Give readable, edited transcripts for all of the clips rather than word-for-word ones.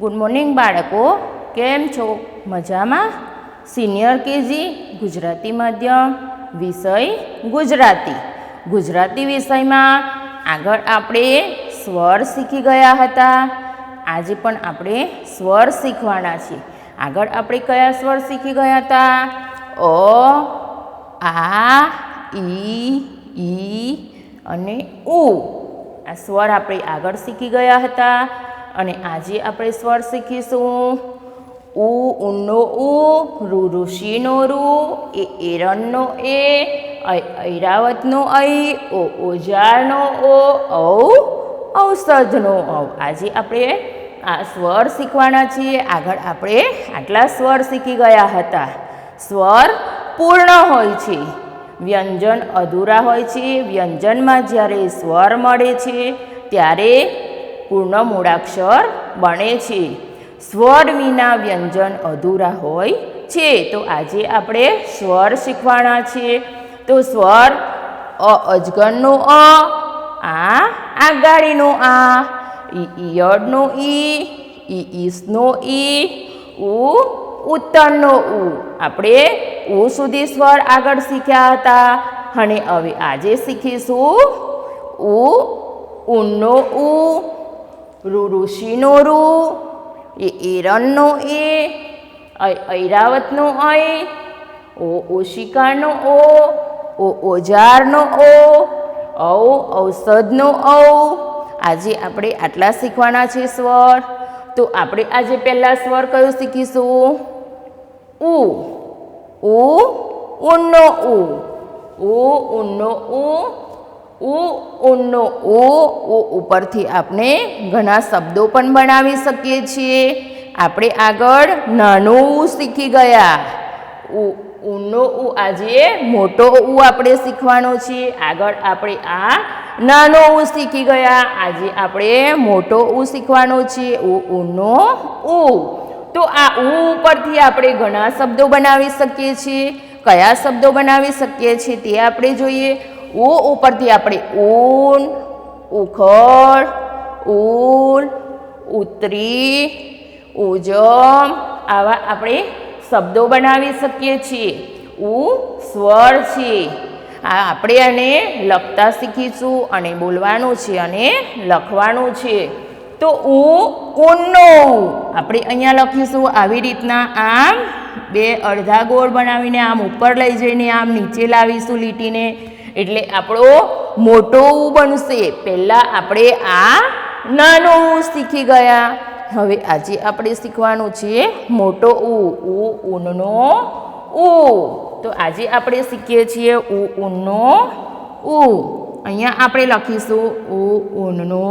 Good morning બાળકો, કેમ છો? મજામાં? સિનિયર કેજી ગુજરાતી માધ્યમ, વિષય ગુજરાતી. ગુજરાતી વિષયમાં આગળ આપણે સ્વર શીખી ગયા હતા. આજે પણ આપણે સ્વર શીખવાના છીએ. આગળ આપણે કયા સ્વર શીખી ગયા હતા? અ, આ, ઈ અને ઉ. આ સ્વર આપણે આગળ શીખી ગયા હતા અને આજે આપણે સ્વર શીખીશું ઉ ઉનો ઉ, રૂ ઋષિનો રૂ, એરણનો એ, ઐરાવતનો ઐ, ઓજારનો ઓ, ઔષધનો ઔ. આજે આપણે આ સ્વર શીખવાના છીએ. આગળ આપણે આટલા સ્વર શીખી ગયા હતા. સ્વર પૂર્ણ હોય છે, વ્યંજન અધૂરા હોય છે. વ્યંજનમાં જ્યારે સ્વર મળે છે ત્યારે પૂર્ણ મૂળાક્ષર બને છે. સ્વર વિના વ્યંજન અધૂરા હોય છે. તો આજે આપણે સ્વર શીખવાના છીએ. તો સ્વર અજગરનો અ, આ આગાડીનો આ, ઈયળનો ઈ, ઈસનો ઈ, ઉત્તરનો ઉ. આપણે ઉ સુધી સ્વર આગળ શીખ્યા હતા અને હવે આજે શીખીશું ઉનો ઉ, રૂ ઋષિનો રૂ, એરણનો એ, ઐરાવતનો ઐ, ઓશિકાનો ઓ, ઓજારનો ઓ, ઔષધનો ઔ. આજે આપણે આટલા શીખવાના છે સ્વર. તો આપણે આજે પહેલા સ્વર કયો શીખીશું? ઉ. ઉનો ઉ, ઉનો ઉનો ઉ ઉપરથી આપણે ઘણા શબ્દો પણ બનાવી શકીએ છીએ. આપણે આગળ નાનો ઉ શીખી ગયા. ઉનો ઉ આજે મોટો ઉ આપણે શીખવાનો છે. આગળ આપણે આ નાનો ઉ શીખી ગયા. આજે આપણે મોટો ઉ શીખવાનો છે. ઉનો ઉ. તો આ ઉ ઉપરથી આપણે ઘણા શબ્દો બનાવી શકીએ છીએ. કયા શબ્દો બનાવી શકીએ છીએ તે આપણે જોઈએ. ઉ ઉપરથી આપણે ઊન, ઉખડ, ઉલ, ઉતરી, ઉજમ આવા આપણે શબ્દો બનાવી શકીએ છીએ. ઉ સ્વર છે. આપણે આને લખતા શીખીશું અને બોલવાનું છે અને લખવાનું છે. તો ઉનો આપણે અહીંયા લખીશું આવી રીતના. આમ બે અડધા ગોળ બનાવીને આમ ઉપર લઈ જઈને આમ નીચે લાવીશું લીટીને, એટલે આપણો મોટો ઉ બનશે. પહેલાં આપણે આ નાનો ઉ શીખી ગયા. હવે આજે આપણે શીખવાનું છે મોટો ઉ. ઉનનો ઉ. તો આજે આપણે શીખીએ છીએ ઉનો ઉ. અહીંયા આપણે લખીશું ઉનનો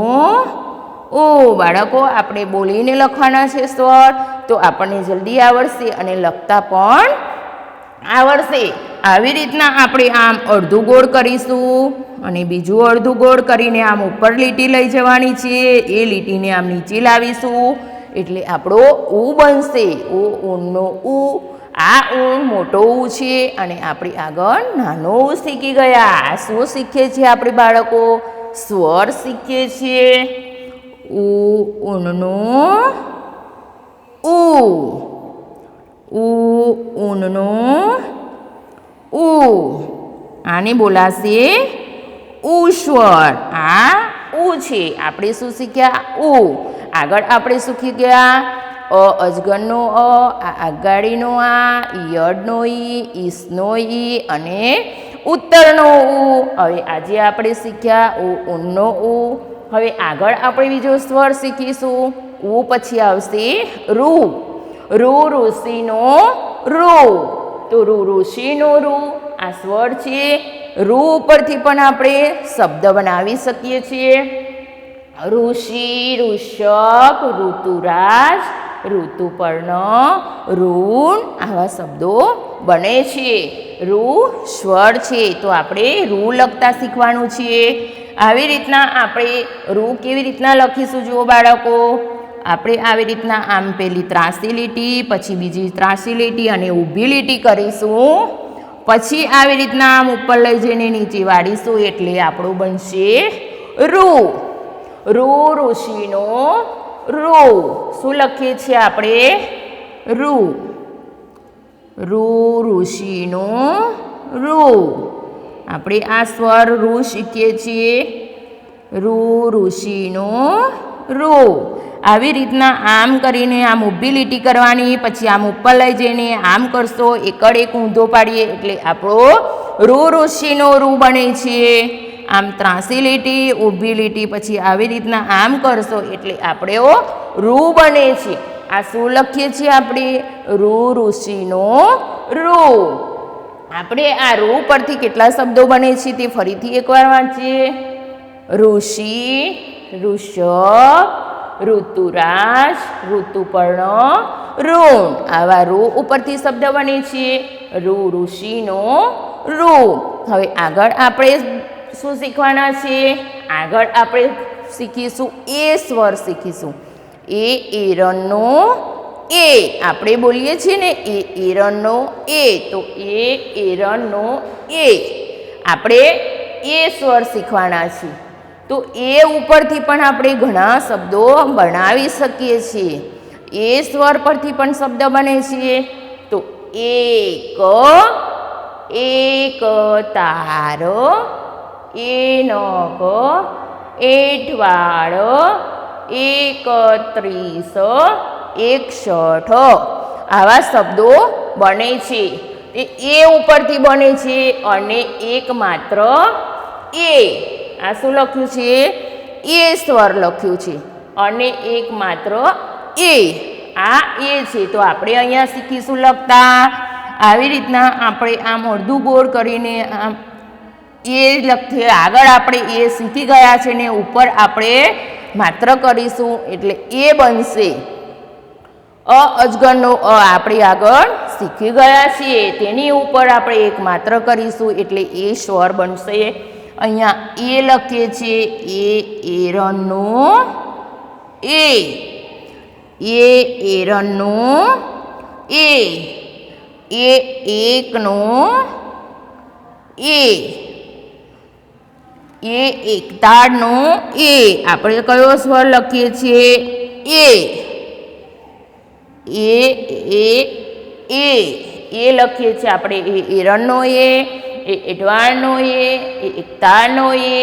ઉ. બાળકો, આપણે બોલીને લખવાના છે સ્વર, તો આપણને જલ્દી આવડશે અને લખતા પણ આવડશે. આવી રીતના આપણે આમ અડધું ગોળ કરીશું અને બીજું અડધું ગોળ કરીને આમ ઉપર લીટી લઈ જવાની છે. એ લીટીને આમ નીચે લાવીશું એટલે આપણો ઉ બનશે. ઉનો ઉ. આ ઉ મોટો ઉ છે અને આપણે આગળ નાનો ઉ શીખી ગયા. શું શીખીએ છીએ આપણે બાળકો? સ્વર શીખીએ છીએ. ઉનનો ઉ, ઉનનો ઉ. આને બોલાશે ઉ સ્વર. આ ઉ છે. આપણે શું શીખ્યા? ઉ. આગળ આપણે શીખી ગયા અજગરનો અ, આગાડીનો આ, ઈયળનો ઈ, ઈસનો ઈ અને ઉત્તરનો ઉ. હવે આજે આપણે શીખ્યા ઉનો ઉ. હવે આગળ આપણે બીજો સ્વર શીખીશું. ઉ પછી આવશે રૂ. રૂ ઋષિનો રૂ. તો રૂ ઋષિનો રૂ આ સ્વર છે. રૂ ઉપરથી પણ આપણે શબ્દ બનાવી શકીએ છીએ. ઋષિ, ઋષભ, ઋતુરાજ, ઋતુપર્ણ, ઋણ આવા શબ્દો બને છે. રૂ સ્વર છે. તો આપણે રૂ લખતા શીખવાનું છે. આવી રીતના આપણે રૂ કેવી રીતના લખીશું જુઓ બાળકો. આપણે આવી રીતના આમ પેલી ત્રાસી લીટી, પછી બીજી ત્રાસી લીટી અને ઊભી લીટી કરીશું. પછી આવી રીતના આમ ઉપર લઈ જઈને નીચે વાળીશું એટલે આપણું બનશે રૂ. રૂ ઋષિનો રૂ. શું લખીએ છીએ આપણે? રૂ. રૂ ઋષિનું રૂ. આપણે આ સ્વર રૂ શીખીએ છીએ. રૂ ઋષિનું રૂ. આવી રીતના આમ કરીને આમ ઊભી લીટી કરવાની, પછી આમ ઉપર લઈ જઈને આમ કરશો, એકડ એક ઊંધો પાડીએ એટલે આપણો રૂ ઋષિનો રૂ બને છે. આમ ત્રાસી લીટી, ઊભી લીટી, પછી આવી રીતના આમ કરશો એટલે આપણો રૂ બને છે. આ શું લખીએ છીએ આપણે? રૂ ઋષિનો રૂ. આપણે આ રૂ પરથી કેટલા શબ્દો બને છે તે ફરીથી એકવાર વાંચીએ. ઋષિ, ઋષભ, ઋતુરાજ, ઋતુપર્ણ, ઋણ. આવા રૂ ઉપરથી શબ્દ બને છે. રૂ ઋષિનો રૂ. હવે આગળ આપણે શું શીખવાના છે? આગળ આપણે શીખીશું એ સ્વર શીખીશું. એરણનો એ. આપણે બોલીએ છીએ ને એરણનો એ, તો એરણનો એ. આપણે એ સ્વર શીખવાના છીએ. તો એ ઉપરથી પણ આપણે ઘણા શબ્દો બનાવી શકીએ છીએ. એ સ્વર પરથી પણ શબ્દ બને છે. તો એક તારો, એનક, એઠવાડ, 31, 61 આવા શબ્દો બને છે. એ ઉપરથી બને છે અને એક માત્ર એ. આ શું લખ્યું છે? એ સ્વર લખ્યું છે અને એક માત્ર એ. આ એ છે. તો આપણે અહીંયા શીખીશું લખતા. આવી રીતના આપણે આમ અડધું ગોળ કરીને આમ એ લખીએ. આગળ આપણે એ શીખી ગયા છે ને ઉપર આપણે માત્ર કરીશું એટલે એ બનશે. અજગરનો અ આપણે આગળ શીખી ગયા છીએ. તેની ઉપર આપણે એક માત્ર કરીશું એટલે એ સ્વર બનશે. અહીંયા એ લખીએ છીએ. એરણનો એ. એરણનો એ. એકનો એ. એકતાળનો એ. આપણે કયો સ્વર લખીએ છીએ? એ. એ લખીએ છીએ આપણે. એરણનો એ, એઠવાડનો એ, એકતાળનો એ,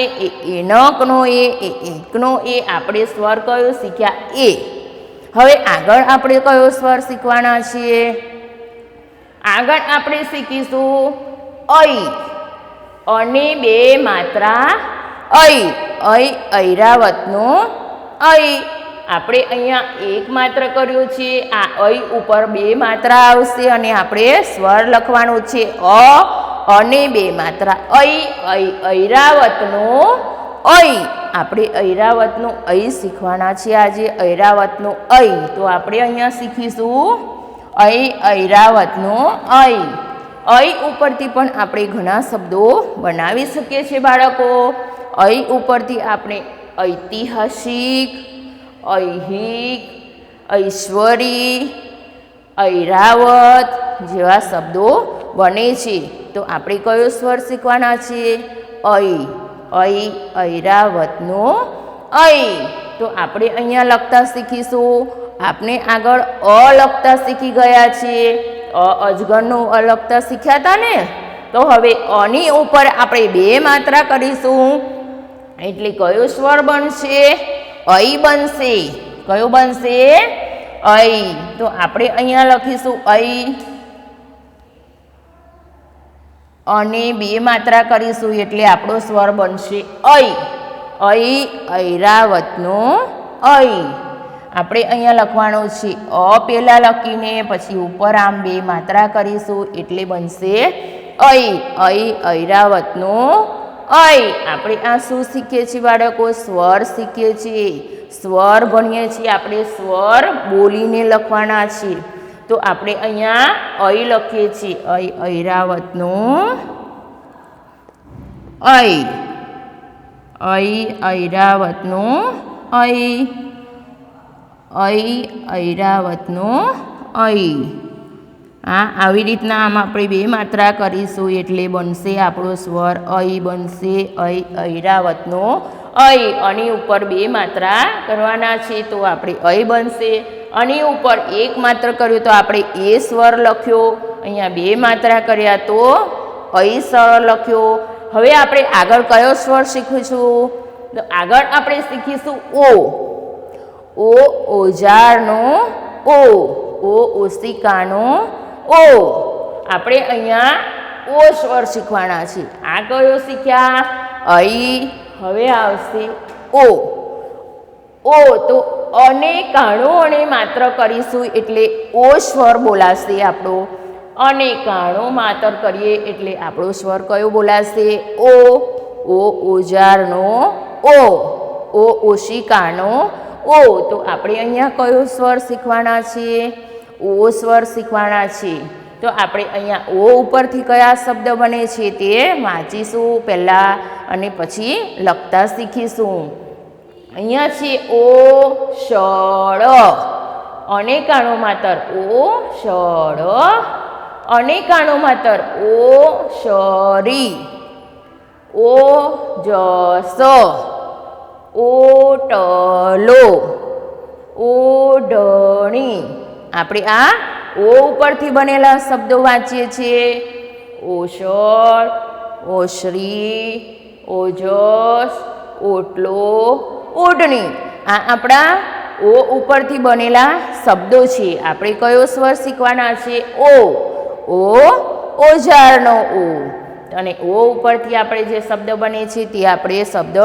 એનકનો એ, એકનો એ. આપણે સ્વર કયો શીખ્યા? એ. હવે આગળ આપણે કયો સ્વર શીખવાના છીએ? આગળ આપણે શીખીશું ઐ. અને બે માત્રા ઐ. ઐરાવતનો ઐ. આપણે અહીંયા એક માત્ર કર્યો છે. આ ઐ ઉપર બે માત્રા આવશે અને આપણે સ્વર લખવાનું છે અને બે માત્રા ઐરાવતનો ઐ. આપણે ઐરાવતનો ઐ શીખવાના છે આજે. ઐરાવતનો ઐ. તો આપણે અહીંયા શીખીશું ઐરાવતનો ઐ. ઐ ઉપરથી પણ આપણે ઘણા શબ્દો બનાવી શકીએ છીએ બાળકો. ઐ ઉપરથી આપણે ઐતિહાસિક, ઐહિક, ઐશ્વરી, ઐરાવત જેવા શબ્દો બને છે. તો આપણે કયો સ્વર શીખવાના છીએ? ઐરાવતનો ઐ. તો આપણે અહીંયા લખતા શીખીશું. આપણે આગળ અ લખતા શીખી ગયા છીએ. અજગરનો અ લખતા શીખ્યા હતા ને. તો હવે અની ઉપર આપણે બે માત્રા કરીશું એટલે કયો સ્વર બનશે? ઐ બનશે. કયો બનશે? ઐ. તો આપણે અહીંયા લખીશું ઐ અને બે માત્રા કરીશું એટલે આપણો સ્વર બનશે ઐ. ઐરાવતનો ઐ. આપણે અહીંયા લખવાનું છે અ પહેલાં લખીને પછી ઉપર આમ બે માત્રા કરીશું એટલે બનશે ઐ. ઐરાવતનો ઐ. આપણે આ શું શીખીએ છીએ બાળકો? સ્વર શીખીએ છીએ. સ્વર ભણીએ છીએ. આપણે સ્વર બોલીને લખવાના છે. તો આપણે અહીંયા ઐ લખીએ છીએ. ઐરાવતનો ઐ. ઐરાવતનો ઐ. ઐરાવતનો ઐ. આવી રીતના આમ આપણે બે માત્રા કરીશું એટલે બનશે આપણો સ્વર ઐ બનશે. ઐરાવતનો અય, આની ઉપર 2 માત્રા કરવાના છે તો આપણે અય બનશે. આની ઉપર 1 માત્ર કર્યું તો આપણે એ સ્વર લખ્યો. અહીંયા 2 માત્રા કર્યા તો અય સ્વર લખ્યો. હવે આપણે આગળ કયો સ્વર શીખીશું? તો આગળ આપણે શીખીશું ઓ. ઓ ઓજારનો ઓ. ઓ ઓશિકાનો ઓ. આપણે અહીંયા ઓ સ્વર શીખવાના છે. આ કયો શીખ્યા? અય. હવે આવશે ઓ. ઓ તો અને કાણો અને માત્ર કરીશું એટલે ઓ સ્વર બોલાશે આપણો. અને કાણો માત્ર કરીએ એટલે આપણો સ્વર કયો બોલાશે? ઓ. ઓ ઓજારનો ઓ. ઓ ઓશિકાનો ઓ. તો આપણે અહીંયા કયો સ્વર શીખવાના છીએ? ઓ સ્વર શીખવાના છે. તો આપણે અહીંયા ઓ ઉપરથી કયા શબ્દ બને છે તે વાંચીશું પહેલાં અને પછી લખતા શીખીશું. અહીંયા છે ઓષળ. અને કાણો માત્ર ઓષળ. અને કાણો માત્ર ઓશરી. ઓજસ. ઓટલો. ઓઢણી. આપણે આ ઓ ઉપરથી બનેલા શબ્દો વાંચીએ છીએ. ઓષળ, ઓશરી, ઓજસ, ઓટલો, ઓઢણી. આ આપણા ઓ ઉપરથી બનેલા શબ્દો છે. આપણે કયો સ્વર શીખવાના છે? ઓ. ઓ ઓજારનો ઓ. અને ઓ ઉપરથી આપણે જે શબ્દ બને છે તે આપણે શબ્દ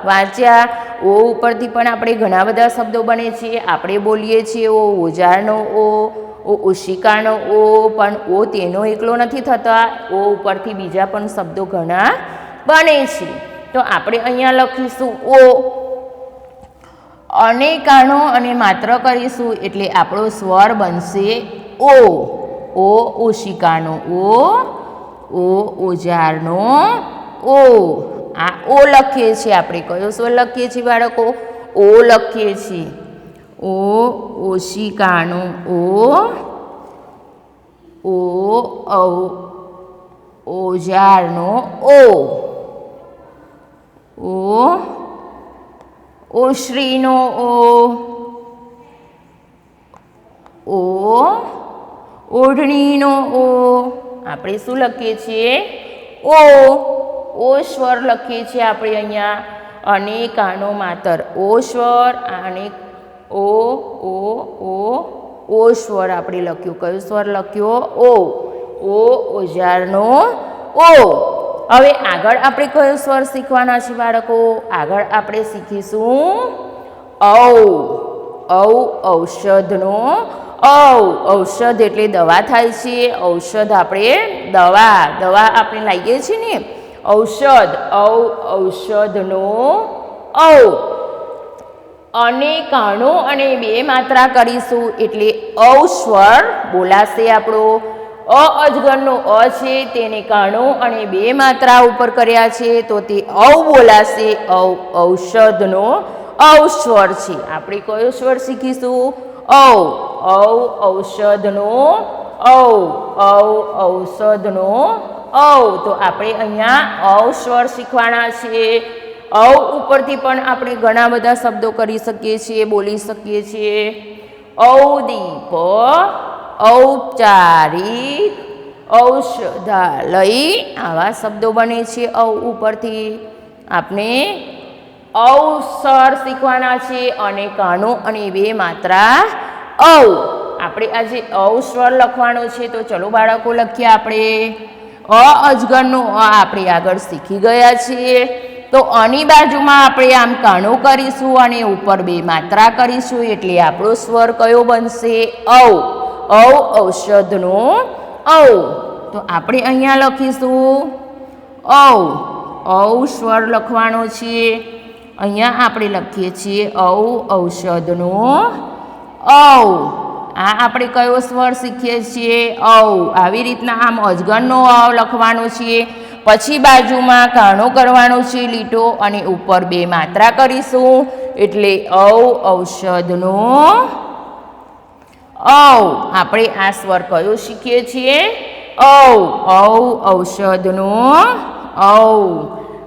વાંચ્યા. ઓ ઉપરથી પણ આપણે ઘણા બધા શબ્દો બને છે. આપણે બોલીએ છીએ ઓ ઓજારનો ઓ, ઓ ઓશિકાનો ઓ, પણ ઓ તેનો એકલો નથી થતા. ઓ ઉપરથી બીજા પણ શબ્દો ઘણા બને છે. તો આપણે અહીંયા લખીશું ઓ. અને કાણો અને માત્ર કરીશું એટલે આપણો સ્વર બનશે ઓ. ઓ ઓશિકાનો ઓ. ઓ ઓજારનો ઓ. આ ઓ લખીએ છીએ આપણે. કયો સ્વર લખીએ છીએ બાળકો? ઓ લખીએ છીએ. ઓ ઓશિકાનો ઓ. ઓ ઓજારનો ઓ. ઓ ઓશ્રીનો ઓ. ઓ ઓઢણીનો ઓ. આપણે શું લખીએ છીએ? ઓ. ઓ સ્વર લખીએ છીએ આપણે અહીંયા. અને કાનો માત્ર ઓ સ્વર. અને ઓ ઓ ઓ ઓ સ્વર આપણે લખ્યું. કયો સ્વર લખ્યો? ઓ. ઓ ઓજારનો ઓ. હવે આગળ આપણે કયો સ્વર શીખવાના છે બાળકો? આગળ આપણે શીખીશું ઔ. ઔ ઔષધનો ઔ. ઔષધ એટલે દવા થાય છે. ઔષધ આપણે દવા આપણે લાવીએ છીએ ને, ઔષધ. ઔ ઔષધનો ઔ. અને કાણો અને 2 માત્રા કરીશું એટલે ઔ સ્વર બોલાશે આપણો. અ અજગરનો અ છે તેને કાણો અને 2 માત્રા ઉપર કર્યા છે તો તે ઔ બોલાશે. ઔ ઔષધનો ઔ સ્વર છે. આપણે કયો સ્વર શીખીશું? ઔ. ઔ ઔષધનો ઔ. ઔ ઔષધનો ઔ. તો આપણે અહીંયા ઔ સ્વર શીખવાના છે. ઔ ઉપરથી પણ આપણે ઘણા બધા શબ્દો કરી શકીએ છીએ, બોલી શકીએ છીએ. ઔદીપ, ઔપચારિક, ઔષધાલય. આવા શબ્દો બને છે ઔ ઉપરથી. આપણે ઔ સ્વર શીખવાના છે. અને કાનો અને 2 માત્રા ઔ. આપણે આજે ઔ સ્વર લખવાનો છે તો ચલો બાળકો લખીએ આપણે. અ અજગરનો અ આપણે આગળ શીખી ગયા છીએ. તો આની બાજુમાં આપણે આમ કાણો કરીશું અને ઉપર 2 માત્રા કરીશું એટલે આપણો સ્વર કયો બનશે? ઔ. ઔ ઔષધનો ઔ. તો આપણે અહીંયા લખીશું ઔ. ઔ સ્વર લખવાનો છે. અહીંયા આપણે લખીએ છીએ ઔ ઔષધનો ઔ. આ આપણે કયો સ્વર શીખીએ છીએ? ઔ. આવી રીતના આમ અજગરનો ઔ લખવાનો છે. પછી બાજુમાં કાણો કરવાનો છે લીટો અને ઉપર 2 માત્રા કરીશું એટલે ઔ ઔષધનો ઔ. આપણે આ સ્વર કયો શીખીએ છીએ? ઔ. ઔ ઔષધનો ઔ.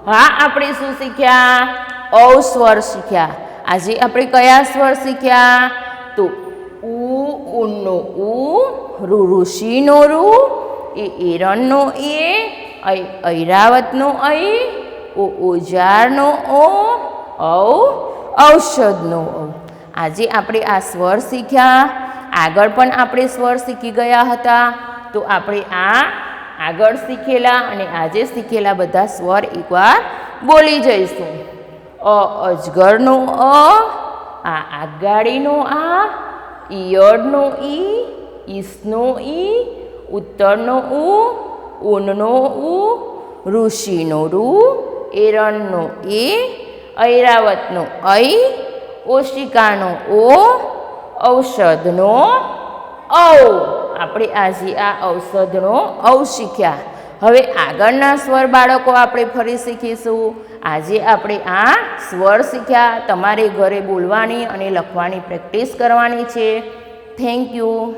હા આપણે શું શીખ્યા? ઔ સ્વર શીખ્યા. આજે આપણે કયા સ્વર શીખ્યા? તો ઉનો ઉ, ઋષિનો ઋ, એરણનો એ, ઐરાવતનો ઐ, ઓજારનો ઓ, ઔષધનો ઔ. આજે આપણે આ સ્વર શીખ્યા. આગળ પણ આપણે સ્વર શીખી ગયા હતા. તો આપણે આ આગળ શીખેલા અને આજે શીખેલા બધા સ્વર એકવાર બોલી જઈશું. અજગરનો આ આગગાડીનો આ, ઈયળનો ઈ, ઈસનો ઈ, ઉત્તરનો ઉ, ઊનનો ઉ, ઋષિનો ઋ, એરણનો એ, ઐરાવતનો ઐ, ઓશિકાનો ઓ, ઔષધનો ઔ. આપણે આજે આ ઔષધનો ઔ શીખ્યા. હવે આગળના સ્વર બાળકો આપણે ફરી શીખીશું. આજે આપણે આ સ્વર શીખ્યા. તમારે ઘરે બોલવાની અને લખવાની પ્રેક્ટિસ કરવાની છે. Thank you.